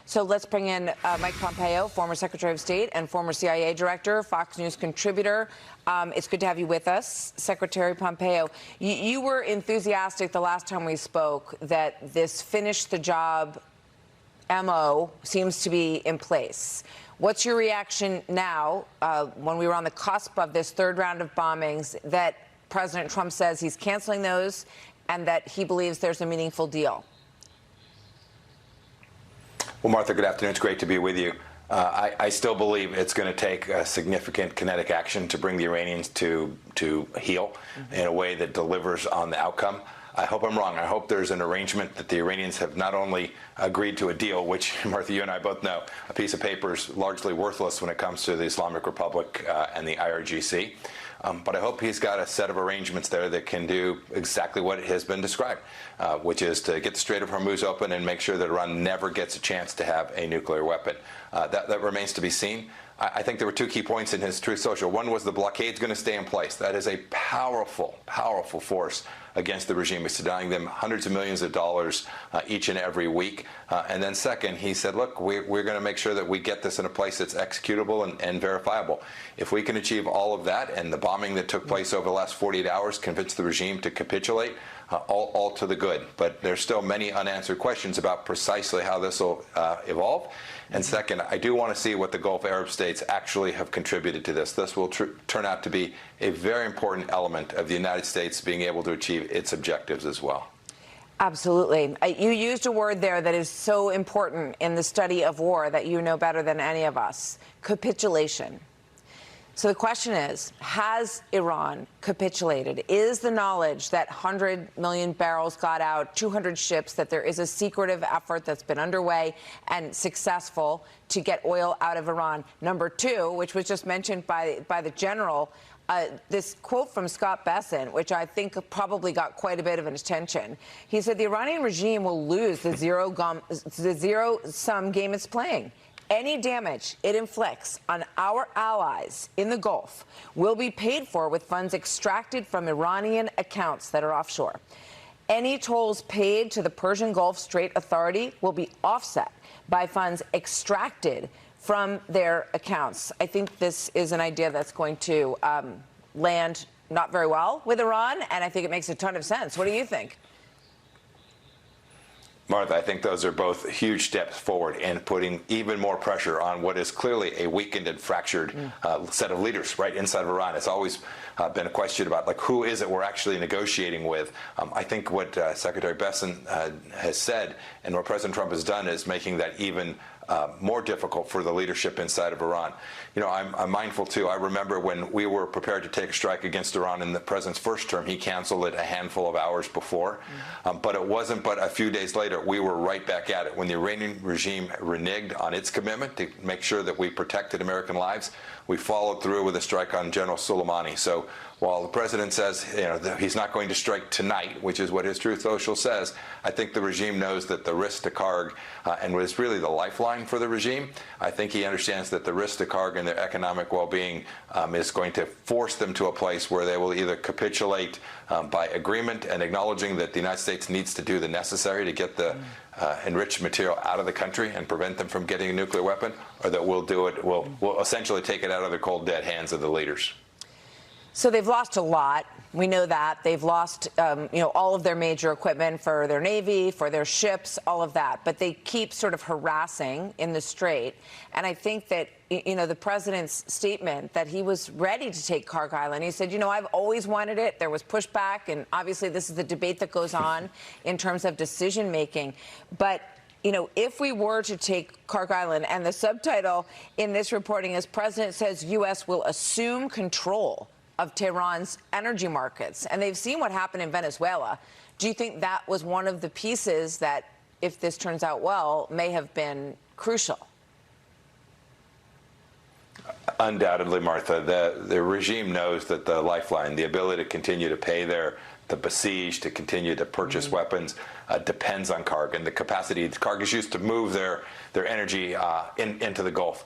So let's bring in Mike Pompeo, former Secretary of State and former CIA Director, Fox News contributor. It's good to have you with us, Secretary Pompeo. You were enthusiastic the last time we spoke that this finish the job MO seems to be in place. What's your reaction now, when we were on the cusp of this third round of bombings, that President Trump says he's canceling those and that he believes there's a meaningful deal? Well, Martha, good afternoon. It's great to be with you. I still believe it's going to take significant kinetic action to bring the Iranians to heal in a way that delivers on the outcome. I hope I'm wrong. I hope there's an arrangement that the Iranians have not only agreed to a deal, which, Martha, you and I both know, a piece of paper is largely worthless when it comes to the Islamic Republic and the IRGC. But I hope he's got a set of arrangements there that can do exactly what has been described, which is to get the Strait of Hormuz open and make sure that Iran never gets a chance to have a nuclear weapon. That remains to be seen. I think there were two key points in his Truth Social. One was the blockade's going to stay in place. That is a powerful, powerful force against the regime. It's denying them hundreds of millions of dollars each and every week. And then second, he said, look, we're going to make sure that we get this in a place that's executable and verifiable. If we can achieve all of that, and the bombing that took place over the last 48 hours convinced the regime to capitulate, all to the good. But there's still many unanswered questions about precisely how this will evolve. And second, I do want to see what the Gulf Arab states actually have contributed to this. This will turn out to be a very important element of the United States being able to achieve its objectives as well. Absolutely. You used a word there that is so important in the study of war that you know better than any of us: capitulation. So the question is, has Iran capitulated? Is the knowledge that 100 million barrels got out, 200 ships, that there is a secretive effort that's been underway and successful to get oil out of Iran? Number two, which was just mentioned by the general, this quote from Scott Bessent, which I think probably got quite a bit of attention. He said the Iranian regime will lose the zero-sum game it's playing. Any damage it inflicts on our allies in the Gulf will be paid for with funds extracted from Iranian accounts that are offshore. Any tolls paid to the Persian Gulf Strait Authority will be offset by funds extracted from their accounts. I think this is an idea that's going to land not very well with Iran, and I think it makes a ton of sense. What do you think? Martha, I think those are both huge steps forward in putting even more pressure on what is clearly a weakened and fractured set of leaders right inside of Iran. It's always been a question about, like, who is it we're actually negotiating with? I think what Secretary Bessent has said and what President Trump has done is making that even more difficult for the leadership inside of Iran. You know, I'm mindful, too. I remember when we were prepared to take a strike against Iran in the president's first term, he canceled it a handful of hours before. But it wasn't but a few days later, we were right back at it. When the Iranian regime reneged on its commitment to make sure that we protected American lives, we followed through with a strike on General Soleimani. So while the president says, you know, he's not going to strike tonight, which is what his Truth Social says, I think the regime knows that the risk to Karg, and was really the lifeline for the regime, I think he understands that the risk to Karg and their economic well-being is going to force them to a place where they will either capitulate by agreement and acknowledging that the United States needs to do the necessary to get the enriched material out of the country and prevent them from getting a nuclear weapon, or that we'll do it, we'll essentially take it out of the cold, dead hands of the leaders. So they've lost a lot. We know that. They've lost, you know, all of their major equipment for their Navy, for their ships, all of that. But they keep sort of harassing in the Strait. And I think that, you know, the president's statement that he was ready to take Karg Island, he said, you know, I've always wanted it. There was pushback. And obviously this is the debate that goes on in terms of decision making. But you know, if we were to take Karg Island, and the subtitle in this reporting is President says U.S. will assume control of Tehran's energy markets, and they've seen what happened in Venezuela. Do you think that was one of the pieces that, if this turns out well, may have been crucial? Undoubtedly, Martha. The regime knows that the lifeline, the ability to continue to pay the besieged, to continue to purchase weapons, depends on Karg, and the capacity Karg is used to move their energy into the Gulf.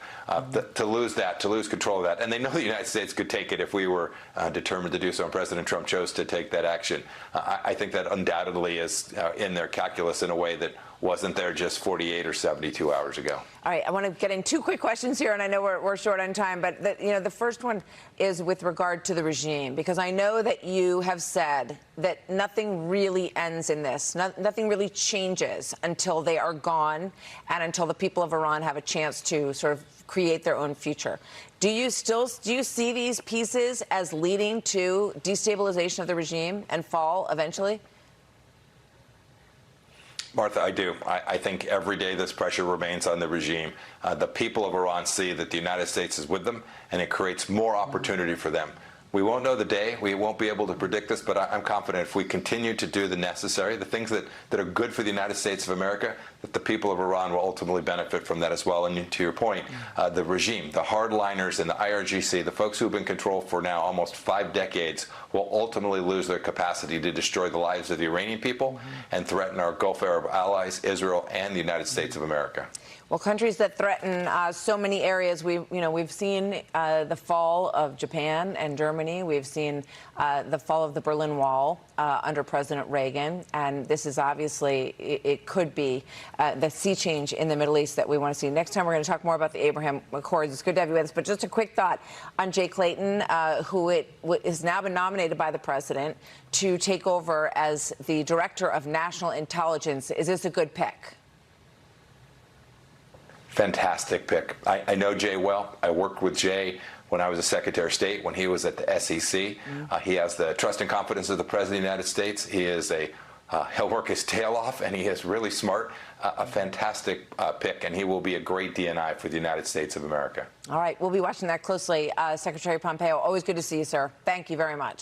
To lose that, to lose control of that, and they know the United States could take it if we were determined to do so, and President Trump chose to take that action. I think that undoubtedly is in their calculus in a way that wasn't there just 48 or 72 hours ago. All right, I want to get in two quick questions here, and I know we're short on time, but the first one is with regard to the regime, because I know that you have said that nothing really ends in this, nothing really changes until they are gone and until the people of Iran have a chance to sort of create their own future. Do you see these pieces as leading to destabilization of the regime and fall eventually? Martha, I do. I think every day this pressure remains on the regime. The people of Iran see that the United States is with them, and it creates more opportunity for them. We won't know the day. We won't be able to predict this, but I'm confident if we continue to do the necessary, the things that are good for the United States of America, that the people of Iran will ultimately benefit from that as well. And to your point, the regime, the hardliners in the IRGC, the folks who have been controlled for now almost 5 decades, will ultimately lose their capacity to destroy the lives of the Iranian people and threaten our Gulf Arab allies, Israel, and the United States of America. Well, countries that threaten so many areas, we've seen the fall of Japan and Germany. We've seen the fall of the Berlin Wall under President Reagan, and this is obviously, it could be the sea change in the Middle East that we want to see. Next time we're going to talk more about the Abraham Accords. It's good to have you with us, but just a quick thought on Jay Clayton, who has now been nominated by the president to take over as the Director of National Intelligence. Is this a good pick? Fantastic pick. I know Jay well. I worked with Jay when I was a Secretary of State, when he was at the SEC. He has the trust and confidence of the President of the United States. He is he'll work his tail off, and he is really smart. A fantastic pick, and he will be a great DNI for the United States of America. All right, we'll be watching that closely. Secretary Pompeo, always good to see you, sir. Thank you very much.